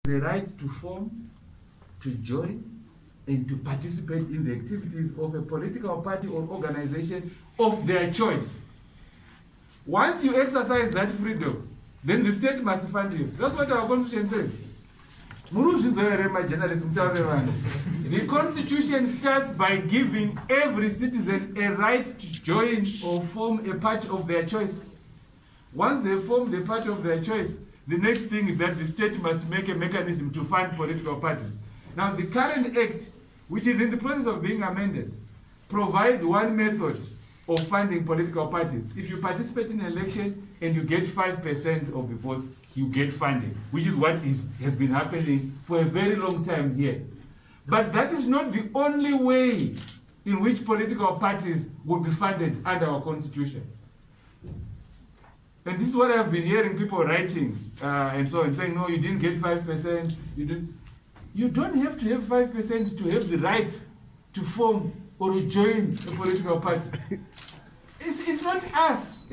The right to form, to join, and to participate in the activities of a political party or organization of their choice. Once you exercise that freedom, then the state must fund you. That's what our constitution says. The constitution starts by giving every citizen a right to join or form a party of their choice. Once they form the party of their choice, the next thing is that the state must make a mechanism to fund political parties. Now, the current act, which is in the process of being amended, provides one method of funding political parties. If you participate in an election and you get 5% of the votes, you get funding, which is what has been happening for a very long time here. But that is not the only way in which political parties will be funded under our constitution. And this is what I've been hearing people writing and so on, saying, no, you didn't get 5%. You don't have to have 5% to have the right to form or to join a political party. It's not us.